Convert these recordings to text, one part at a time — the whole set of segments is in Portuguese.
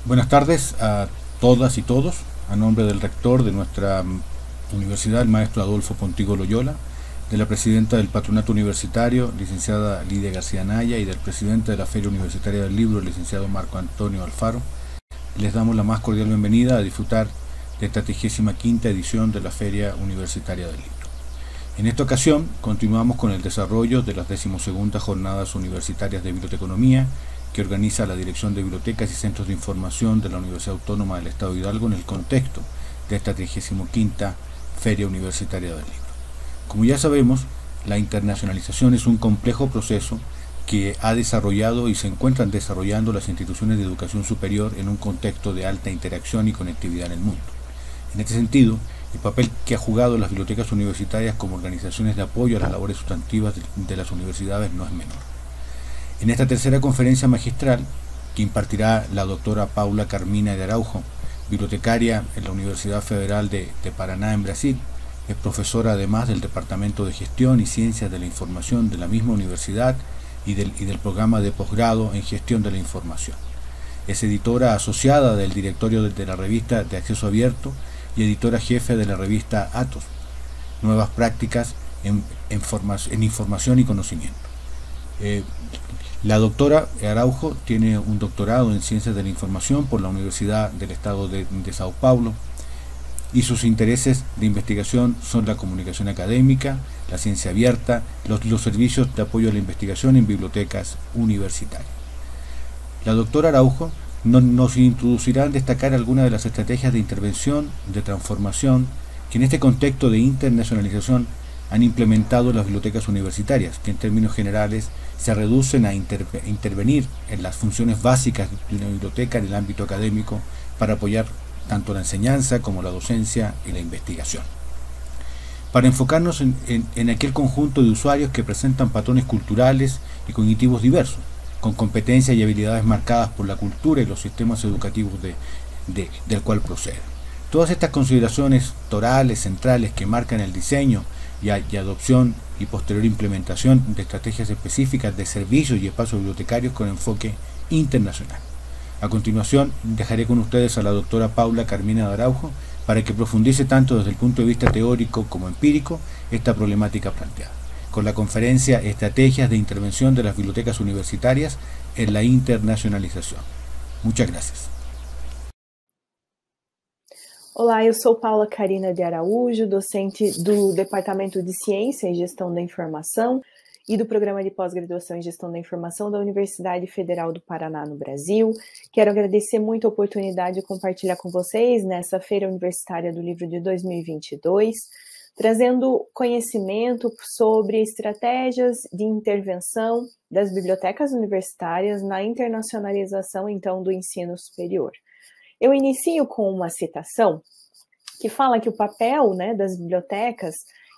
Buenas tardes a todas y todos. A nombre del rector de nuestra universidad, el maestro Adolfo Pontigo Loyola, de la presidenta del Patronato Universitario, licenciada Lidia García Naya, y del presidente de la Feria Universitaria del Libro, el licenciado Marco Antonio Alfaro, les damos la más cordial bienvenida a disfrutar de esta 35ª edición de la Feria Universitaria del Libro. En esta ocasión continuamos con el desarrollo de las 12ª Jornadas Universitarias de Biblioteconomía que organiza la Dirección de Bibliotecas y Centros de Información de la Universidad Autónoma del Estado de Hidalgo en el contexto de esta 35ª Feria Universitaria del Libro. Como ya sabemos, la internacionalización es un complejo proceso que ha desarrollado y se encuentran desarrollando las instituciones de educación superior en un contexto de alta interacción y conectividad en el mundo. En este sentido, el papel que ha jugado las bibliotecas universitarias como organizaciones de apoyo a las labores sustantivas de las universidades no es menor. En esta tercera conferencia magistral, que impartirá la doctora Paula Carmina de Araujo, bibliotecaria en la Universidad Federal de Paraná en Brasil, es profesora además del Departamento de Gestión y Ciencias de la Información de la misma universidad y del programa de posgrado en Gestión de la Información. Es editora asociada del directorio de la revista de Acceso Abierto y editora jefe de la revista Atos, Nuevas Prácticas en Información y Conocimiento. La doctora Araujo tiene un doctorado en Ciencias de la Información por la Universidad del Estado de Sao Paulo y sus intereses de investigación son la comunicación académica, la ciencia abierta, los servicios de apoyo a la investigación en bibliotecas universitarias. La doctora Araujo nos introducirá en destacar algunas de las estrategias de intervención, de transformación, que en este contexto de internacionalización han implementado las bibliotecas universitarias, que en términos generales se reducen a intervenir en las funciones básicas de una biblioteca en el ámbito académico para apoyar tanto la enseñanza como la docencia y la investigación. Para enfocarnos en aquel conjunto de usuarios que presentan patrones culturales y cognitivos diversos, con competencias y habilidades marcadas por la cultura y los sistemas educativos del cual proceden. Todas estas consideraciones torales, centrales, que marcan el diseño y adopción y posterior implementación de estrategias específicas de servicios y espacios bibliotecarios con enfoque internacional. A continuación, dejaré con ustedes a la doctora Paula Carmina de Araujo para que profundice tanto desde el punto de vista teórico como empírico esta problemática planteada, con la conferencia Estrategias de Intervención de las Bibliotecas Universitarias en la Internacionalização. Muchas gracias. Olá, eu sou Paula Carina de Araújo, docente do Departamento de Ciência e Gestão da Informação e do Programa de Pós-Graduação em Gestão da Informação da Universidade Federal do Paraná, no Brasil. Quero agradecer muito a oportunidade de compartilhar com vocês nessa Feira Universitária do Livro de 2022, trazendo conhecimento sobre estratégias de intervenção das bibliotecas universitárias na internacionalização, então, do ensino superior. Eu inicio com uma citação que fala que o papel, das bibliotecas,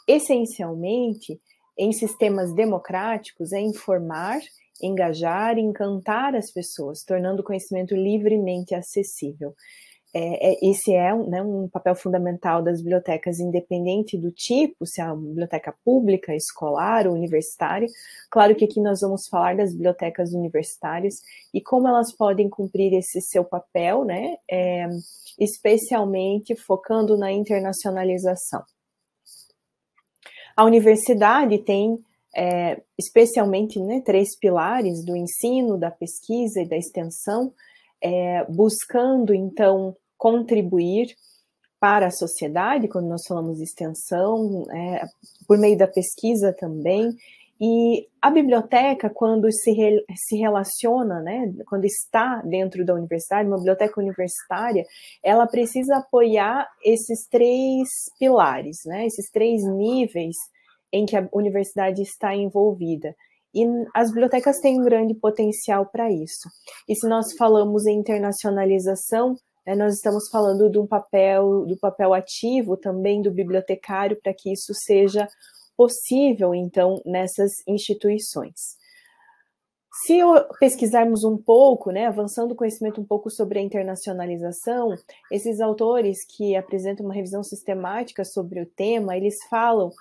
essencialmente, em sistemas democráticos, é informar, engajar e encantar as pessoas, tornando o conhecimento livremente acessível. Esse é um papel fundamental das bibliotecas, independente do tipo, se é uma biblioteca pública, escolar ou universitária. Claro que aqui nós vamos falar das bibliotecas universitárias e como elas podem cumprir esse seu papel, especialmente focando na internacionalização. A universidade tem, especialmente, 3 pilares do ensino, da pesquisa e da extensão, buscando, então, contribuir para a sociedade, quando nós falamos de extensão, por meio da pesquisa também, e a biblioteca, quando se relaciona, quando está dentro da universidade, uma biblioteca universitária, ela precisa apoiar esses 3 pilares, esses 3 níveis em que a universidade está envolvida. E as bibliotecas têm um grande potencial para isso. E se nós falamos em internacionalização, nós estamos falando do papel ativo também do bibliotecário para que isso seja possível, então, nessas instituições. Se pesquisarmos um pouco, avançando o conhecimento um pouco sobre a internacionalização, esses autores que apresentam uma revisão sistemática sobre o tema, eles falam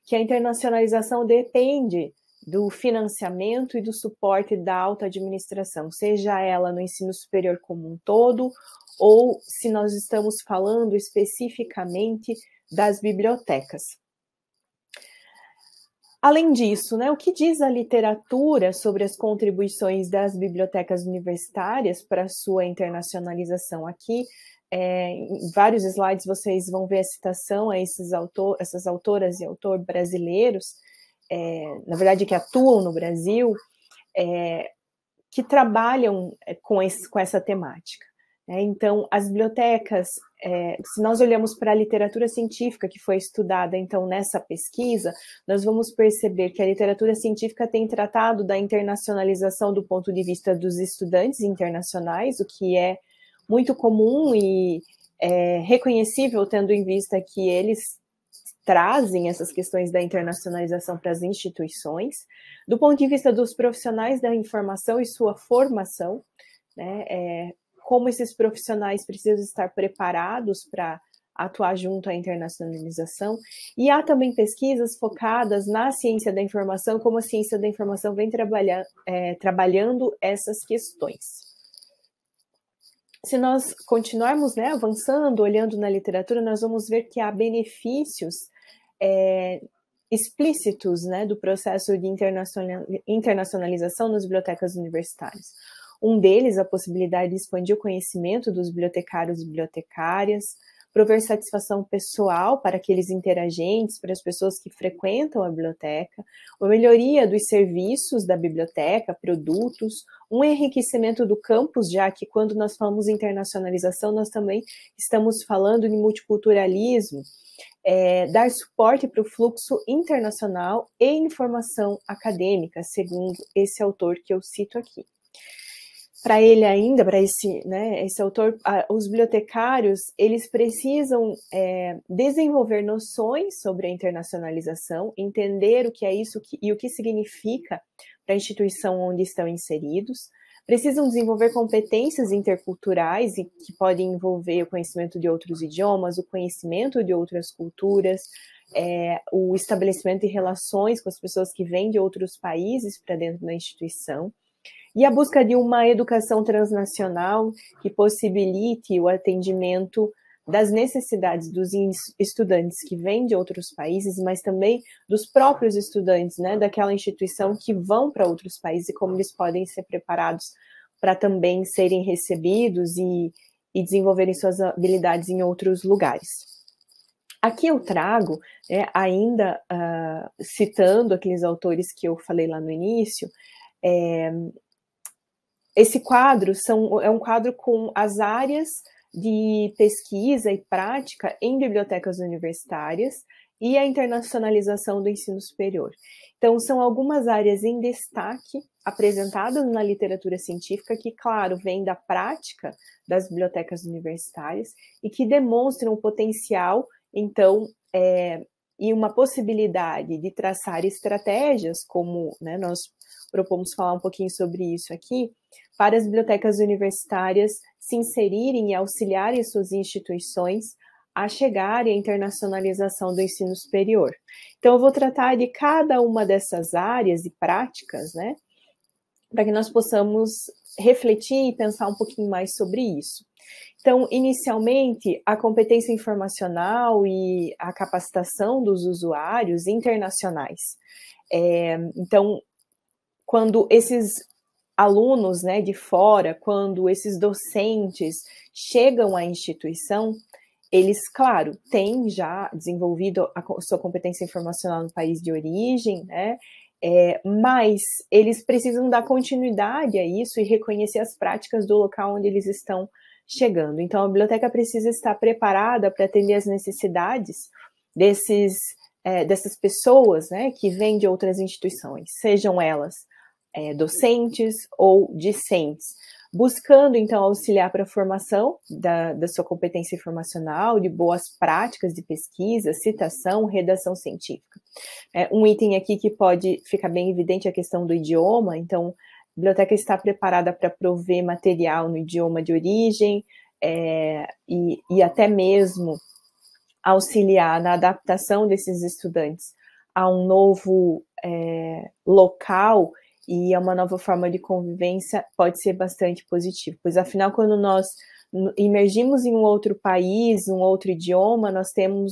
que a internacionalização depende do financiamento e do suporte da autoadministração, seja ela no ensino superior como um todo, ou se nós estamos falando especificamente das bibliotecas. Além disso, né, o que diz a literatura sobre as contribuições das bibliotecas universitárias para a sua internacionalização? Aqui, em vários slides, vocês vão ver a citação a essas autoras e autores brasileiros, na verdade, que atuam no Brasil, que trabalham com essa temática. Então, as bibliotecas, se nós olhamos para a literatura científica que foi estudada, então, nessa pesquisa, nós vamos perceber que a literatura científica tem tratado da internacionalização do ponto de vista dos estudantes internacionais, o que é muito comum e reconhecível, tendo em vista que eles trazem essas questões da internacionalização para as instituições. Do ponto de vista dos profissionais da informação e sua formação, né, como esses profissionais precisam estar preparados para atuar junto à internacionalização, e há também pesquisas focadas na ciência da informação, como a ciência da informação vem trabalhando essas questões. Se nós continuarmos, né, avançando, olhando na literatura, nós vamos ver que há benefícios explícitos, né, do processo de internacionalização nas bibliotecas universitárias. Um deles, a possibilidade de expandir o conhecimento dos bibliotecários e bibliotecárias, prover satisfação pessoal para aqueles interagentes, para as pessoas que frequentam a biblioteca, uma melhoria dos serviços da biblioteca, produtos, um enriquecimento do campus, já que quando nós falamos em internacionalização, nós também estamos falando de multiculturalismo, dar suporte para o fluxo internacional e informação acadêmica, segundo esse autor que eu cito aqui. Para ele ainda, para esse autor, os bibliotecários, eles precisam desenvolver noções sobre a internacionalização, entender o que é isso e o que significa para a instituição onde estão inseridos, precisam desenvolver competências interculturais, e que podem envolver o conhecimento de outros idiomas, o conhecimento de outras culturas, o estabelecimento de relações com as pessoas que vêm de outros países para dentro da instituição, e a busca de uma educação transnacional que possibilite o atendimento das necessidades dos estudantes que vêm de outros países, mas também dos próprios estudantes, né, daquela instituição que vão para outros países, e como eles podem ser preparados para também serem recebidos e desenvolverem suas habilidades em outros lugares. Aqui eu trago, ainda citando aqueles autores que eu falei lá no início, esse quadro é um quadro com as áreas de pesquisa e prática em bibliotecas universitárias e a internacionalização do ensino superior. Então, são algumas áreas em destaque apresentadas na literatura científica que, claro, vêm da prática das bibliotecas universitárias e que demonstram o potencial, então, e uma possibilidade de traçar estratégias, como, né, nós propomos falar um pouquinho sobre isso aqui, para as bibliotecas universitárias se inserirem e auxiliarem suas instituições a chegarem à internacionalização do ensino superior. Então, eu vou tratar de cada uma dessas áreas e práticas, né, para que nós possamos refletir e pensar um pouquinho mais sobre isso. Então, inicialmente, a competência informacional e a capacitação dos usuários internacionais. Então, quando esses alunos, né, de fora, quando esses docentes chegam à instituição, eles, claro, têm já desenvolvido a sua competência informacional no país de origem, né, mas eles precisam dar continuidade a isso e reconhecer as práticas do local onde eles estão chegando. Então, a biblioteca precisa estar preparada para atender as necessidades dessas pessoas, né, que vêm de outras instituições, sejam elas docentes ou discentes, buscando, então, auxiliar para a formação da sua competência informacional, de boas práticas de pesquisa, citação, redação científica. Um item aqui que pode ficar bem evidente é a questão do idioma. Então, a biblioteca está preparada para prover material no idioma de origem e até mesmo auxiliar na adaptação desses estudantes a um novo local e a uma nova forma de convivência pode ser bastante positivo, pois afinal, quando nós emergimos em um outro país, um outro idioma,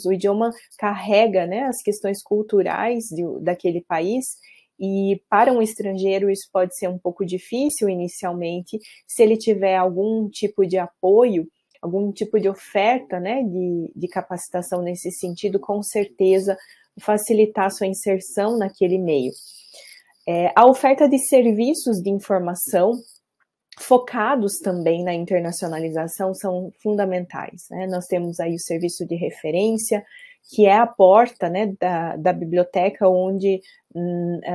o idioma carrega, né, as questões culturais daquele país, e para um estrangeiro isso pode ser um pouco difícil inicialmente, se ele tiver algum tipo de apoio, algum tipo de oferta, né, de capacitação nesse sentido, com certeza facilitar a sua inserção naquele meio. A oferta de serviços de informação focados também na internacionalização são fundamentais, né? Nós temos aí o serviço de referência, que é a porta, né, da biblioteca, onde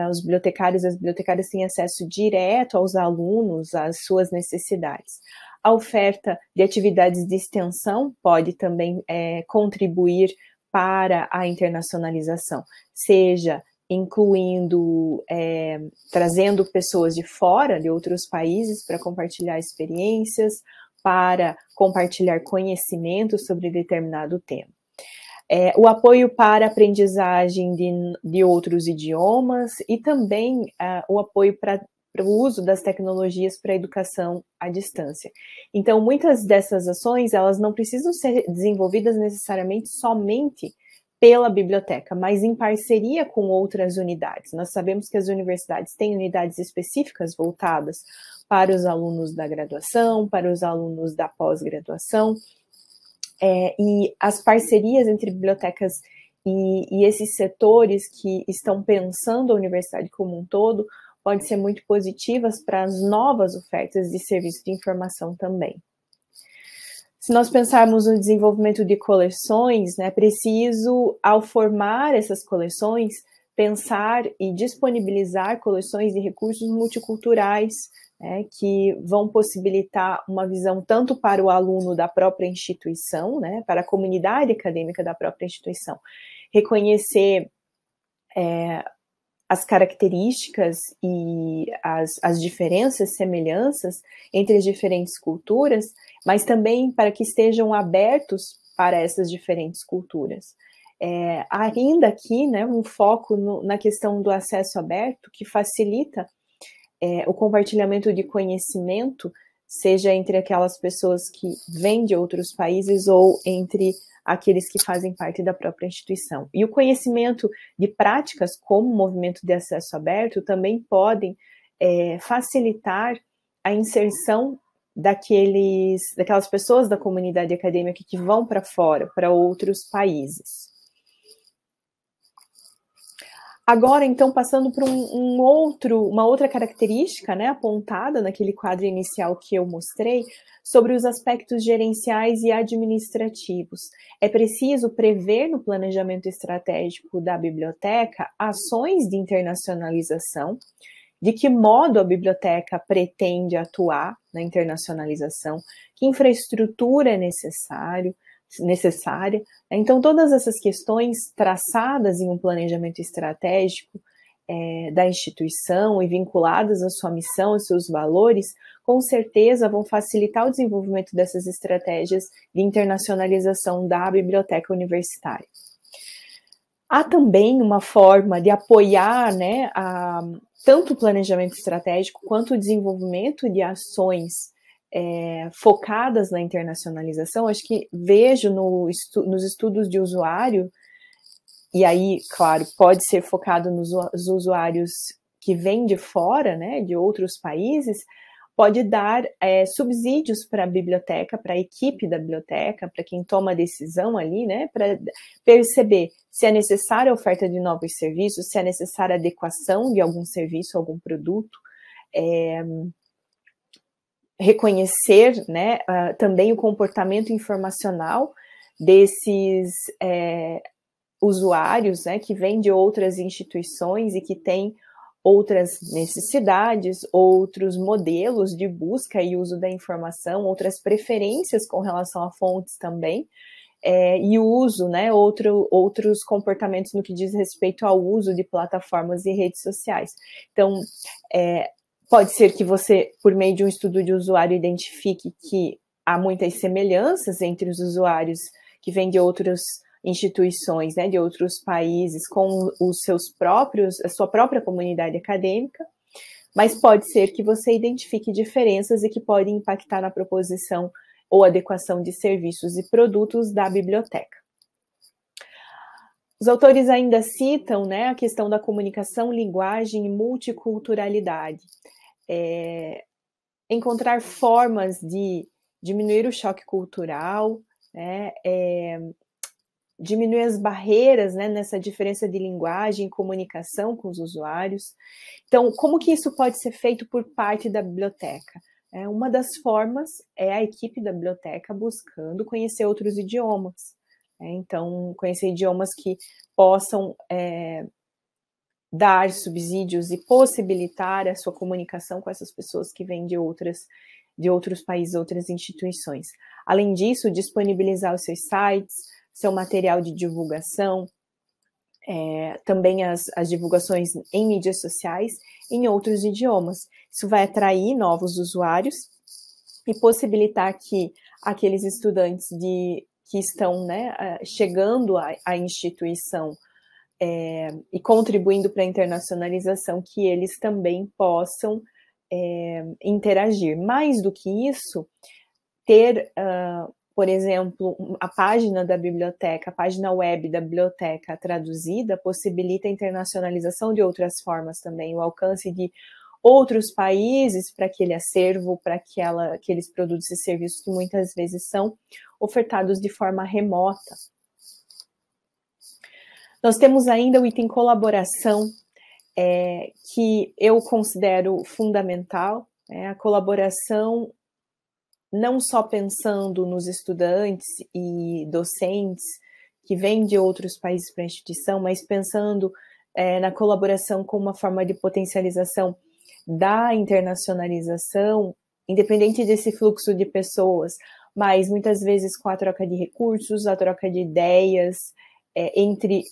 os bibliotecários e as bibliotecárias têm acesso direto aos alunos, às suas necessidades. A oferta de atividades de extensão pode também contribuir para a internacionalização, seja incluindo, trazendo pessoas de fora, de outros países, para compartilhar experiências, para compartilhar conhecimentos sobre determinado tema. O apoio para a aprendizagem de outros idiomas e também o apoio para o uso das tecnologias para a educação à distância. Então, muitas dessas ações, elas não precisam ser desenvolvidas necessariamente somente pela biblioteca, mas em parceria com outras unidades. Nós sabemos que as universidades têm unidades específicas voltadas para os alunos da graduação, para os alunos da pós-graduação, e as parcerias entre bibliotecas e esses setores que estão pensando a universidade como um todo podem ser muito positivas para as novas ofertas de serviço de informação também. Se nós pensarmos no desenvolvimento de coleções, né, é preciso, ao formar essas coleções, pensar e disponibilizar coleções de recursos multiculturais, né, que vão possibilitar uma visão tanto para o aluno da própria instituição, né, para a comunidade acadêmica da própria instituição, reconhecer as características e as diferenças, semelhanças entre as diferentes culturas, mas também para que estejam abertos para essas diferentes culturas. Ainda aqui, né, um foco na questão do acesso aberto, que facilita o compartilhamento de conhecimento, seja entre aquelas pessoas que vêm de outros países ou entre aqueles que fazem parte da própria instituição. E o conhecimento de práticas como o movimento de acesso aberto também podem facilitar a inserção daquelas pessoas da comunidade acadêmica que vão para fora, para outros países. Agora, então, passando para uma outra característica, né, apontada naquele quadro inicial que eu mostrei, sobre os aspectos gerenciais e administrativos. É preciso prever no planejamento estratégico da biblioteca ações de internacionalização, de que modo a biblioteca pretende atuar na internacionalização, que infraestrutura é necessária. Então, todas essas questões traçadas em um planejamento estratégico da instituição e vinculadas à sua missão, aos seus valores, com certeza vão facilitar o desenvolvimento dessas estratégias de internacionalização da biblioteca universitária. Há também uma forma de apoiar, né, tanto o planejamento estratégico quanto o desenvolvimento de ações focadas na internacionalização. Acho que vejo nos estudos de usuário, e aí, claro, pode ser focado nos usuários que vêm de fora, né, de outros países, pode dar subsídios para a biblioteca, para a equipe da biblioteca, para quem toma a decisão ali, né, para perceber se é necessária a oferta de novos serviços, se é necessária a adequação de algum serviço, algum produto, reconhecer, né, também o comportamento informacional desses usuários, né, que vêm de outras instituições e que têm outras necessidades, outros modelos de busca e uso da informação, outras preferências com relação a fontes também, e o uso, né, outros comportamentos no que diz respeito ao uso de plataformas e redes sociais. Então, pode ser que você, por meio de um estudo de usuário, identifique que há muitas semelhanças entre os usuários que vêm de outros instituições, né, de outros países com a sua própria comunidade acadêmica, mas pode ser que você identifique diferenças e que podem impactar na proposição ou adequação de serviços e produtos da biblioteca. Os autores ainda citam, né, a questão da comunicação, linguagem e multiculturalidade. Encontrar formas de diminuir o choque cultural, né, diminuir as barreiras, né, nessa diferença de linguagem e comunicação com os usuários. Então, como que isso pode ser feito por parte da biblioteca? Uma das formas é a equipe da biblioteca buscando conhecer outros idiomas. Então, conhecer idiomas que possam dar subsídios e possibilitar a sua comunicação com essas pessoas que vêm de outros países, outras instituições. Além disso, disponibilizar os seus sites, seu material de divulgação, também as divulgações em mídias sociais, em outros idiomas. Isso vai atrair novos usuários e possibilitar que aqueles estudantes que estão, né, chegando à instituição e contribuindo para a internacionalização, que eles também possam interagir. Mais do que isso, ter, por exemplo, a página da biblioteca, a página web da biblioteca traduzida, possibilita a internacionalização de outras formas também, o alcance de outros países para aquele acervo, para aqueles produtos e serviços que muitas vezes são ofertados de forma remota. Nós temos ainda o item colaboração, que eu considero fundamental, a colaboração não só pensando nos estudantes e docentes que vêm de outros países para a instituição, mas pensando na colaboração como uma forma de potencialização da internacionalização, independente desse fluxo de pessoas, mas muitas vezes com a troca de recursos, a troca de ideias entre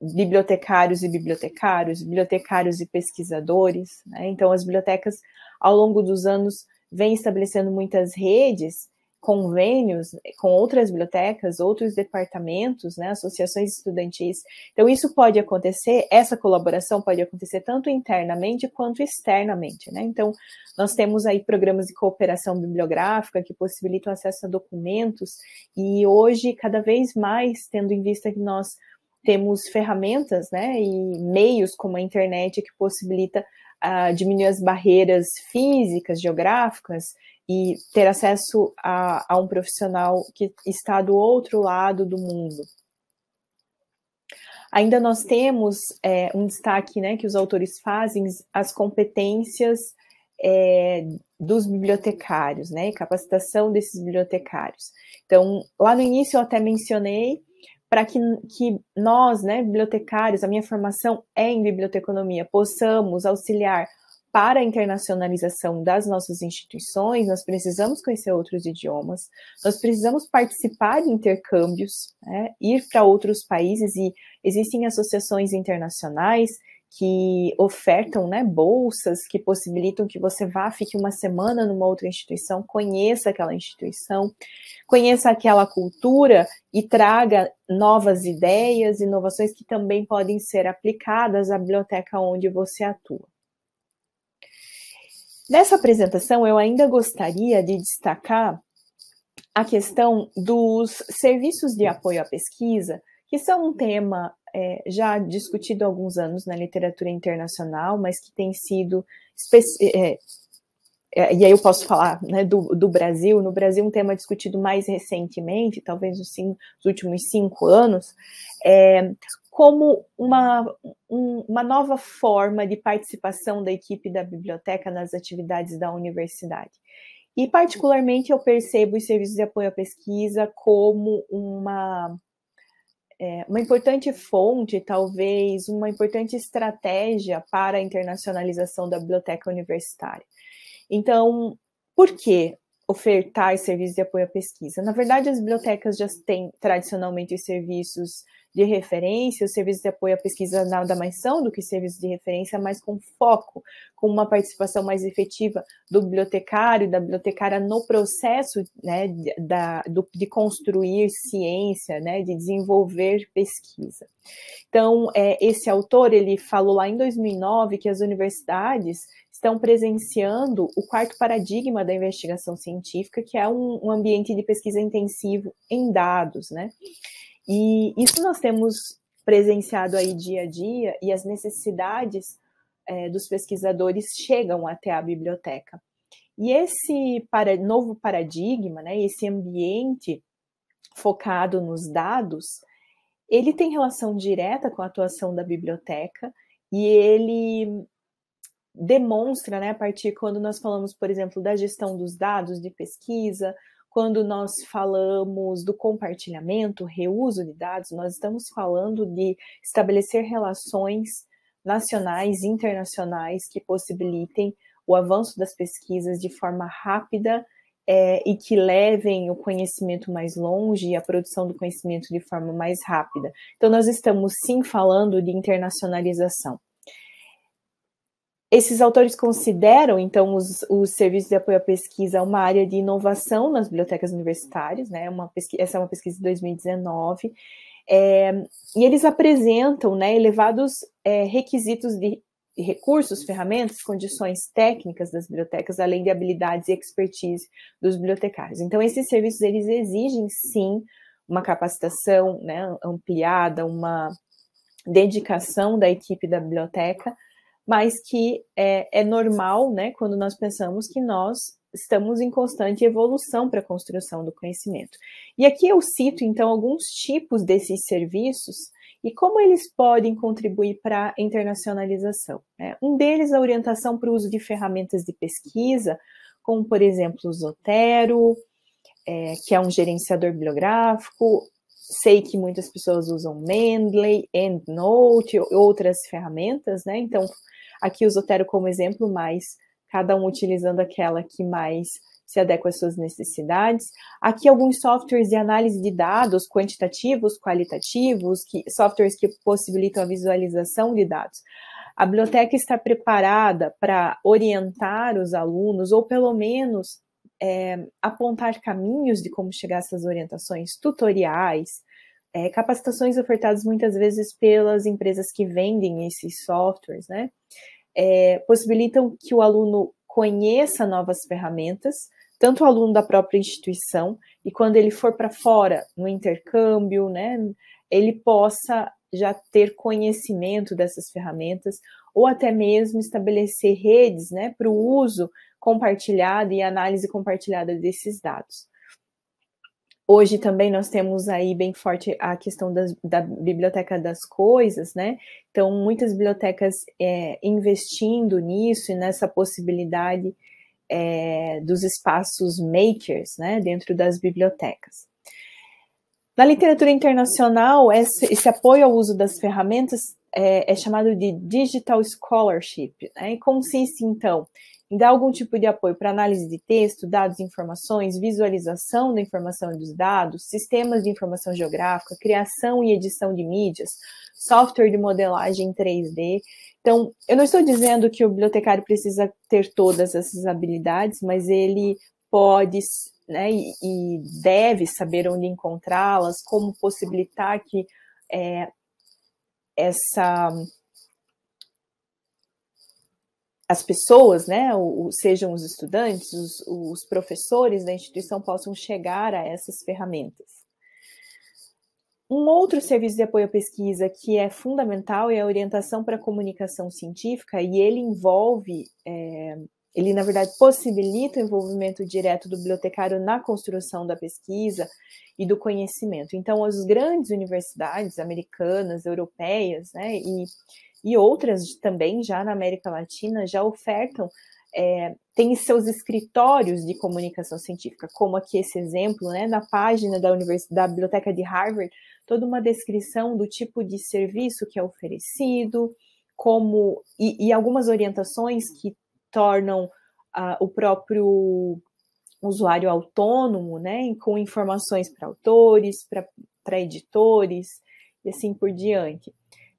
bibliotecários e pesquisadores, né? Então, as bibliotecas, ao longo dos anos, vêm estabelecendo muitas redes, convênios com outras bibliotecas, outros departamentos, né, associações estudantis. Então, isso pode acontecer, essa colaboração pode acontecer tanto internamente quanto externamente, né? Então, nós temos aí programas de cooperação bibliográfica que possibilitam acesso a documentos e hoje, cada vez mais, tendo em vista que nós temos ferramentas, né, e meios como a internet que possibilita diminuir as barreiras físicas, geográficas e ter acesso a um profissional que está do outro lado do mundo. Ainda nós temos um destaque, né, que os autores fazem, as competências dos bibliotecários, né, capacitação desses bibliotecários. Então, lá no início eu até mencionei para que nós, né, bibliotecários, a minha formação é em biblioteconomia, possamos auxiliar para a internacionalização das nossas instituições, nós precisamos conhecer outros idiomas, nós precisamos participar de intercâmbios, né, ir para outros países, e existem associações internacionais que ofertam, né, bolsas que possibilitam que você fique uma semana numa outra instituição, conheça aquela instituição, conheça aquela cultura e traga novas ideias, inovações que também podem ser aplicadas à biblioteca onde você atua. Nessa apresentação, eu ainda gostaria de destacar a questão dos serviços de apoio à pesquisa, que são um tema já discutido há alguns anos na literatura internacional, mas que tem sido, e aí eu posso falar, né, do Brasil. No Brasil, um tema discutido mais recentemente, talvez nos últimos 5 anos, como uma nova forma de participação da equipe da biblioteca nas atividades da universidade. E, particularmente, eu percebo os serviços de apoio à pesquisa como uma importante fonte, talvez, uma importante estratégia para a internacionalização da biblioteca universitária. Então, por que ofertar serviços de apoio à pesquisa? Na verdade, as bibliotecas já têm, tradicionalmente, os serviços de referência, os serviços de apoio à pesquisa nada mais são do que serviços de referência, mas com foco, com uma participação mais efetiva do bibliotecário e da bibliotecária no processo, né, de construir ciência, né, de desenvolver pesquisa. Então, esse autor, ele falou lá em 2009 que as universidades estão presenciando o quarto paradigma da investigação científica, que é um ambiente de pesquisa intensivo em dados, né? E isso nós temos presenciado aí dia a dia, e as necessidades dos pesquisadores chegam até a biblioteca. E esse novo paradigma, né, esse ambiente focado nos dados, ele tem relação direta com a atuação da biblioteca, e ele demonstra, né, a partir quando nós falamos, por exemplo, da gestão dos dados de pesquisa, quando nós falamos do compartilhamento, reuso de dados, nós estamos falando de estabelecer relações nacionais e internacionais que possibilitem o avanço das pesquisas de forma rápida e que levem o conhecimento mais longe e a produção do conhecimento de forma mais rápida. Então, nós estamos sim falando de internacionalização. Esses autores consideram, então, os serviços de apoio à pesquisa uma área de inovação nas bibliotecas universitárias, né? Essa é uma pesquisa de 2019, e eles apresentam, né, elevados requisitos de recursos, ferramentas, condições técnicas das bibliotecas, além de habilidades e expertise dos bibliotecários. Então, esses serviços, eles exigem, sim, uma capacitação, né, ampliada, uma dedicação da equipe da biblioteca, mas que é normal, né, quando nós pensamos que nós estamos em constante evolução para a construção do conhecimento. E aqui eu cito, então, alguns tipos desses serviços e como eles podem contribuir para a internacionalização, né? Um deles, a orientação para o uso de ferramentas de pesquisa, como, por exemplo, o Zotero, que é um gerenciador bibliográfico. Sei que muitas pessoas usam Mendeley, EndNote, outras ferramentas, né? Então, aqui o Zotero como exemplo, mas cada um utilizando aquela que mais se adequa às suas necessidades. Aqui alguns softwares de análise de dados quantitativos, qualitativos, softwares que possibilitam a visualização de dados. A biblioteca está preparada para orientar os alunos, ou pelo menos apontar caminhos de como chegar a essas orientações, tutoriais, capacitações ofertadas muitas vezes pelas empresas que vendem esses softwares, né? Possibilitam que o aluno conheça novas ferramentas, tanto o aluno da própria instituição, e quando ele for para fora, no intercâmbio, né, ele possa já ter conhecimento dessas ferramentas, ou até mesmo estabelecer redes, né, para o uso compartilhado e análise compartilhada desses dados. Hoje também nós temos aí bem forte a questão da biblioteca das coisas, né? Então, muitas bibliotecas investindo nisso e nessa possibilidade dos espaços makers, né, dentro das bibliotecas. Na literatura internacional, esse apoio ao uso das ferramentas é chamado de Digital Scholarship, né, e consiste, então, em dar algum tipo de apoio para análise de texto, dados e informações, visualização da informação e dos dados, sistemas de informação geográfica, criação e edição de mídias, software de modelagem 3D. Então, eu não estou dizendo que o bibliotecário precisa ter todas essas habilidades, mas ele pode, né, e deve saber onde encontrá-las, como possibilitar que as pessoas, né, sejam os estudantes, os professores da instituição possam chegar a essas ferramentas. Um outro serviço de apoio à pesquisa que é fundamental é a orientação para a comunicação científica, e ele envolve, ele na verdade possibilita o envolvimento direto do bibliotecário na construção da pesquisa e do conhecimento. Então, as grandes universidades americanas, europeias, né, e outras também já na América Latina já ofertam, tem seus escritórios de comunicação científica, como aqui esse exemplo, né, na página da Biblioteca de Harvard, toda uma descrição do tipo de serviço que é oferecido, como e algumas orientações que tornam o próprio usuário autônomo, né, com informações para autores, para editores, e assim por diante.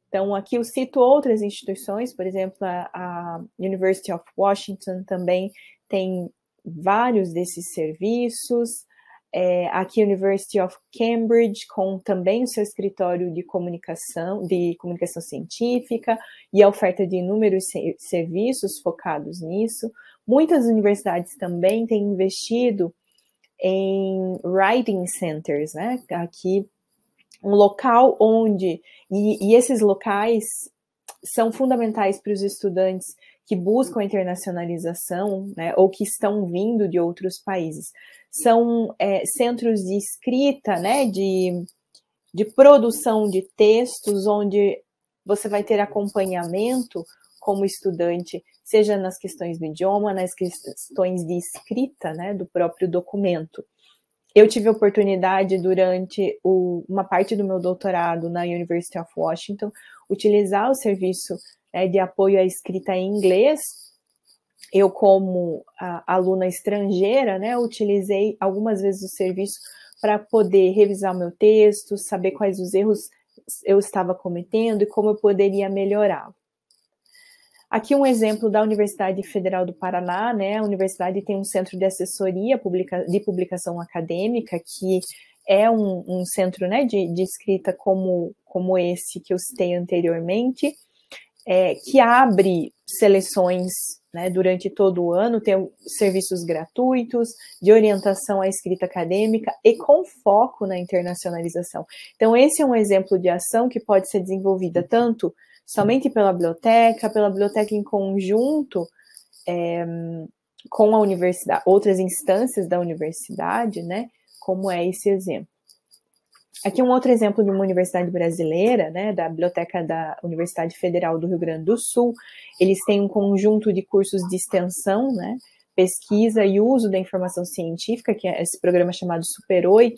Então, aqui eu cito outras instituições, por exemplo, a University of Washington também tem vários desses serviços, aqui a University of Cambridge, com também o seu escritório de comunicação científica e a oferta de inúmeros serviços focados nisso. Muitas universidades também têm investido em writing centers, né? Aqui um local onde, e esses locais são fundamentais para os estudantes que buscam a internacionalização, né, ou que estão vindo de outros países. São centros de escrita, né, de produção de textos, onde você vai ter acompanhamento como estudante, seja nas questões do idioma, nas questões de escrita, né, do próprio documento. Eu tive a oportunidade, durante uma parte do meu doutorado na University of Washington, utilizar o serviço de apoio à escrita em inglês. Eu, como aluna estrangeira, né, utilizei algumas vezes o serviço para poder revisar o meu texto, saber quais os erros eu estava cometendo e como eu poderia melhorá-lo. Aqui um exemplo da Universidade Federal do Paraná, né? A universidade tem um centro de assessoria de publicação acadêmica, que é um centro, né, de escrita como esse que eu citei anteriormente, que abre seleções, né, durante todo o ano, tem serviços gratuitos de orientação à escrita acadêmica e com foco na internacionalização. Então, esse é um exemplo de ação que pode ser desenvolvida tanto somente pela biblioteca em conjunto com a universidade, outras instâncias da universidade, né, como é esse exemplo. Aqui um outro exemplo de uma universidade brasileira, né, da Biblioteca da Universidade Federal do Rio Grande do Sul. Eles têm um conjunto de cursos de extensão, né, pesquisa e uso da informação científica, que é esse programa chamado Super 8,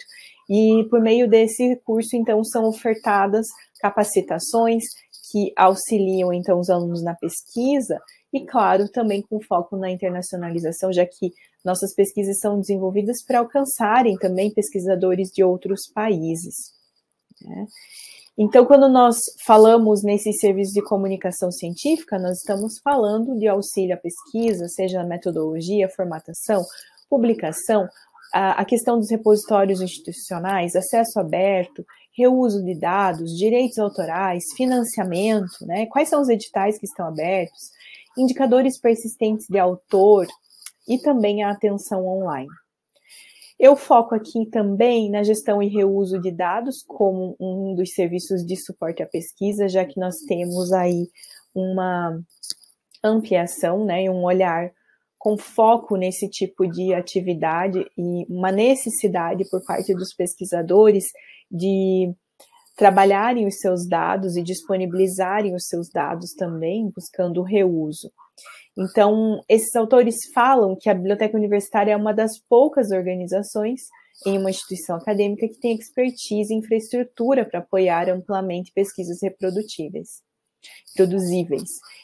e por meio desse curso, então, são ofertadas capacitações que auxiliam, então, os alunos na pesquisa e, claro, também com foco na internacionalização, já que nossas pesquisas são desenvolvidas para alcançarem também pesquisadores de outros países, né? Então, quando nós falamos nesses serviços de comunicação científica, nós estamos falando de auxílio à pesquisa, seja na metodologia, formatação, publicação, a questão dos repositórios institucionais, acesso aberto, reuso de dados, direitos autorais, financiamento, né? Quais são os editais que estão abertos, indicadores persistentes de autor e também a atenção online. Eu foco aqui também na gestão e reuso de dados como um dos serviços de suporte à pesquisa, já que nós temos aí uma ampliação, né, e um olhar com foco nesse tipo de atividade e uma necessidade por parte dos pesquisadores de trabalharem os seus dados e disponibilizarem os seus dados também, buscando o reuso. Então, esses autores falam que a Biblioteca Universitária é uma das poucas organizações em uma instituição acadêmica que tem expertise e infraestrutura para apoiar amplamente pesquisas reproduzíveis.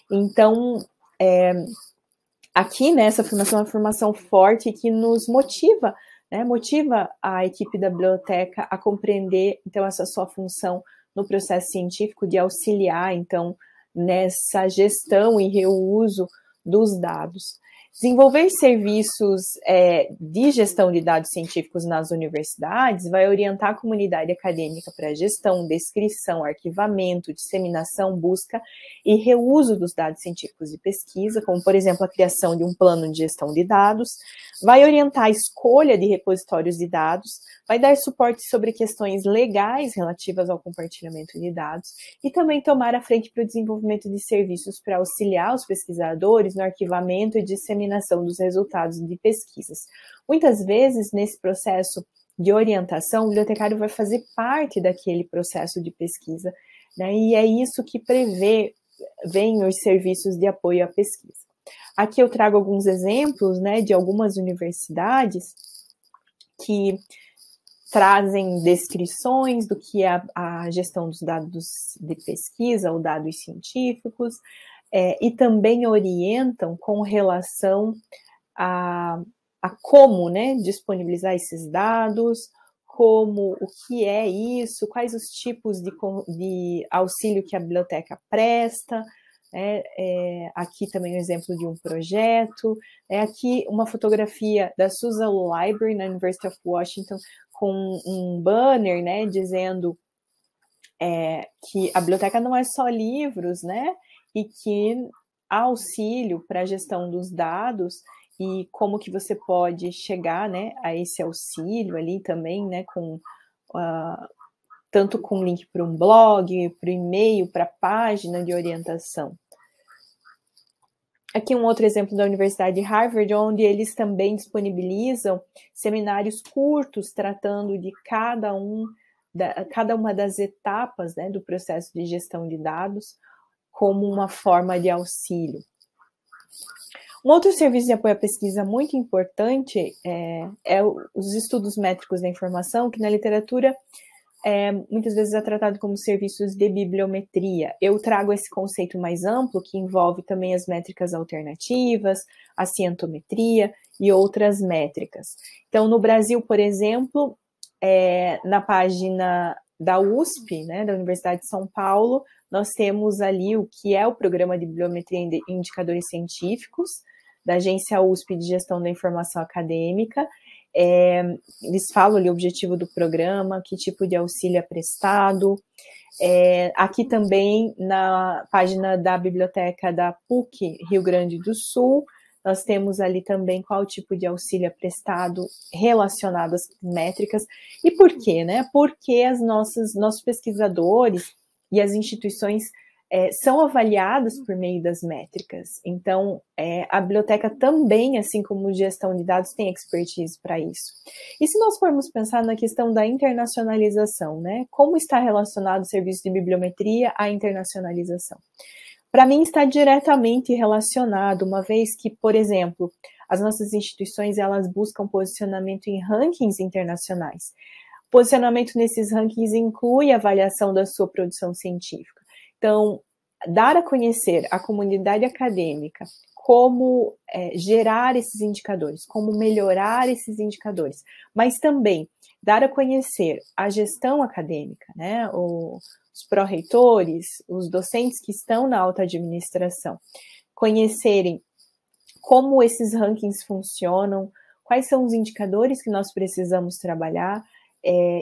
Então, aqui, né, essa formação é uma formação forte que nos motiva, né, motiva a equipe da biblioteca a compreender, então, essa sua função no processo científico de auxiliar, então, nessa gestão e reuso dos dados. Desenvolver serviços de gestão de dados científicos nas universidades vai orientar a comunidade acadêmica para a gestão, descrição, arquivamento, disseminação, busca e reuso dos dados científicos de pesquisa, como, por exemplo, a criação de um plano de gestão de dados, vai orientar a escolha de repositórios de dados, vai dar suporte sobre questões legais relativas ao compartilhamento de dados e também tomar a frente para o desenvolvimento de serviços para auxiliar os pesquisadores no arquivamento e disseminação dos resultados de pesquisas. Muitas vezes, nesse processo de orientação, o bibliotecário vai fazer parte daquele processo de pesquisa, né? E é isso que vem os serviços de apoio à pesquisa. Aqui eu trago alguns exemplos, né, de algumas universidades que trazem descrições do que é a gestão dos dados de pesquisa ou dados científicos, e também orientam com relação a como, né, disponibilizar esses dados, como, o que é isso, quais os tipos de auxílio que a biblioteca presta. Aqui também um exemplo de um projeto. Aqui uma fotografia da Susan Library, na University of Washington, com um banner, né, dizendo que a biblioteca não é só livros, né, e que há auxílio para a gestão dos dados e como que você pode chegar, né, a esse auxílio ali também, né, tanto com link para um blog, para o e-mail, para a página de orientação. Aqui um outro exemplo da Universidade de Harvard, onde eles também disponibilizam seminários curtos tratando de cada uma das etapas, né, do processo de gestão de dados como uma forma de auxílio. Um outro serviço de apoio à pesquisa muito importante é os estudos métricos da informação, que na literatura muitas vezes é tratado como serviços de bibliometria. Eu trago esse conceito mais amplo, que envolve também as métricas alternativas, a cientometria e outras métricas. Então, no Brasil, por exemplo, na página da USP, né, da Universidade de São Paulo, nós temos ali o que é o Programa de Bibliometria e Indicadores Científicos, da Agência USP de Gestão da Informação Acadêmica. Eles falam ali o objetivo do programa, que tipo de auxílio é prestado. Aqui também, na página da biblioteca da PUC Rio Grande do Sul, nós temos ali também qual tipo de auxílio é prestado relacionado às métricas. E por quê, né? Porque nossos pesquisadores e as instituições são avaliadas por meio das métricas. Então, a biblioteca também, assim como gestão de dados, tem expertise para isso. E se nós formos pensar na questão da internacionalização, né? Como está relacionado o serviço de bibliometria à internacionalização? Para mim, está diretamente relacionado, uma vez que, por exemplo, as nossas instituições, elas buscam posicionamento em rankings internacionais. Posicionamento nesses rankings inclui a avaliação da sua produção científica. Então, dar a conhecer à comunidade acadêmica como gerar esses indicadores, como melhorar esses indicadores, mas também dar a conhecer a gestão acadêmica, né, os pró-reitores, os docentes que estão na alta administração, conhecerem como esses rankings funcionam, quais são os indicadores que nós precisamos trabalhar.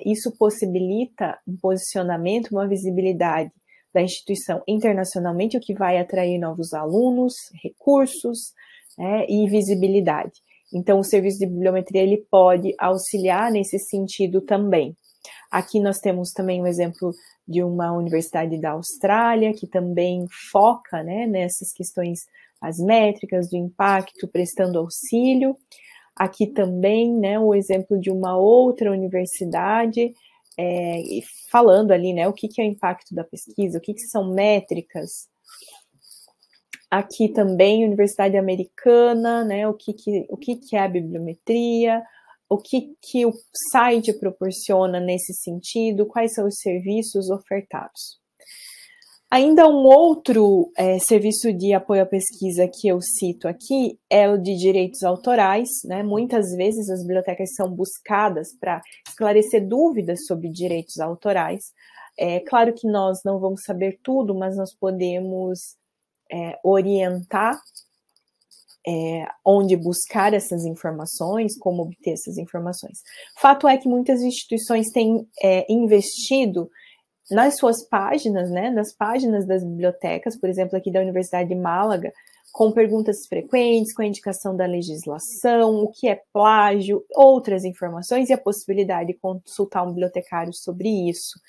Isso possibilita um posicionamento, uma visibilidade da instituição internacionalmente, o que vai atrair novos alunos, recursos, né, e visibilidade. Então, o serviço de bibliometria ele pode auxiliar nesse sentido também. Aqui nós temos também um exemplo de uma universidade da Austrália, que também foca, né, nessas questões, as métricas do impacto, prestando auxílio. Aqui também, né, o exemplo de uma outra universidade, falando ali, né, o que é o impacto da pesquisa, o que são métricas. Aqui também, Universidade Americana, né, o que é a bibliometria, o que o site proporciona nesse sentido, quais são os serviços ofertados. Ainda um outro serviço de apoio à pesquisa que eu cito aqui é o de direitos autorais, né? Muitas vezes as bibliotecas são buscadas para esclarecer dúvidas sobre direitos autorais. Claro que nós não vamos saber tudo, mas nós podemos orientar onde buscar essas informações, como obter essas informações. Fato é que muitas instituições têm investido nas suas páginas, né, nas páginas das bibliotecas, por exemplo, aqui da Universidade de Málaga, com perguntas frequentes, com a indicação da legislação, o que é plágio, outras informações e a possibilidade de consultar um bibliotecário sobre isso.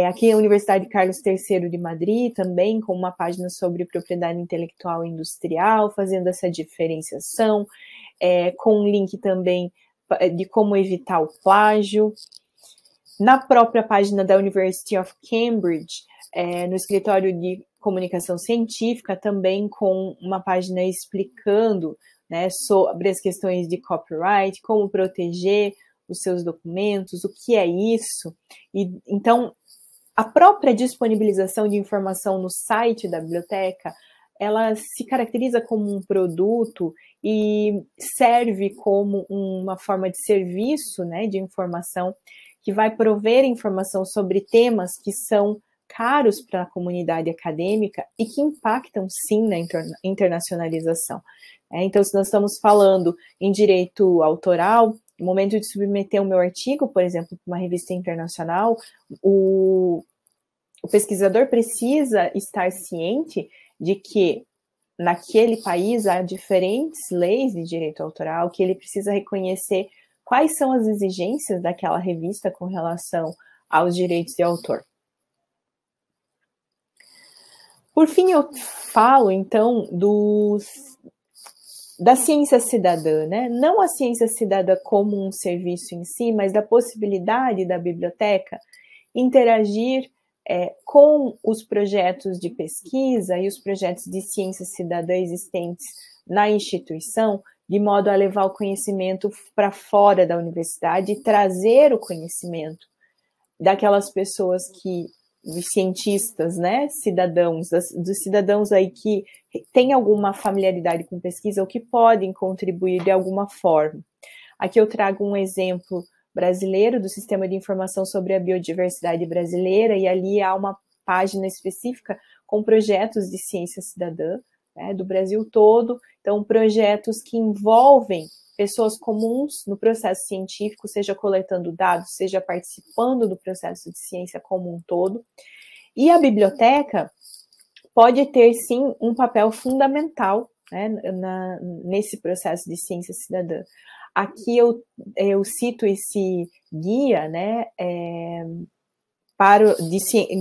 Aqui a Universidade Carlos III de Madrid, também com uma página sobre propriedade intelectual e industrial, fazendo essa diferenciação, com um link também de como evitar o plágio. Na própria página da University of Cambridge, no escritório de comunicação científica, também com uma página explicando, né, sobre as questões de copyright, como proteger os seus documentos, o que é isso. E, então, a própria disponibilização de informação no site da biblioteca ela se caracteriza como um produto e serve como uma forma de serviço, né, de informação, que vai prover informação sobre temas que são caros para a comunidade acadêmica e que impactam, sim, na internacionalização. Então, se nós estamos falando em direito autoral, no momento de submeter o meu artigo, por exemplo, para uma revista internacional, o pesquisador precisa estar ciente de que naquele país há diferentes leis de direito autoral, que ele precisa reconhecer quais são as exigências daquela revista com relação aos direitos de autor. Por fim, eu falo, então, da ciência cidadã, né? Não a ciência cidadã como um serviço em si, mas da possibilidade da biblioteca interagir com os projetos de pesquisa e os projetos de ciência cidadã existentes na instituição, de modo a levar o conhecimento para fora da universidade e trazer o conhecimento daquelas pessoas dos cientistas, né, cidadãos, dos cidadãos aí que têm alguma familiaridade com pesquisa ou que podem contribuir de alguma forma. Aqui eu trago um exemplo brasileiro do Sistema de Informação sobre a Biodiversidade Brasileira, e ali há uma página específica com projetos de ciência cidadã, né, do Brasil todo, então projetos que envolvem pessoas comuns no processo científico, seja coletando dados, seja participando do processo de ciência como um todo. E a biblioteca pode ter, sim, um papel fundamental, né, nesse processo de ciência cidadã. Aqui eu cito esse guia, né,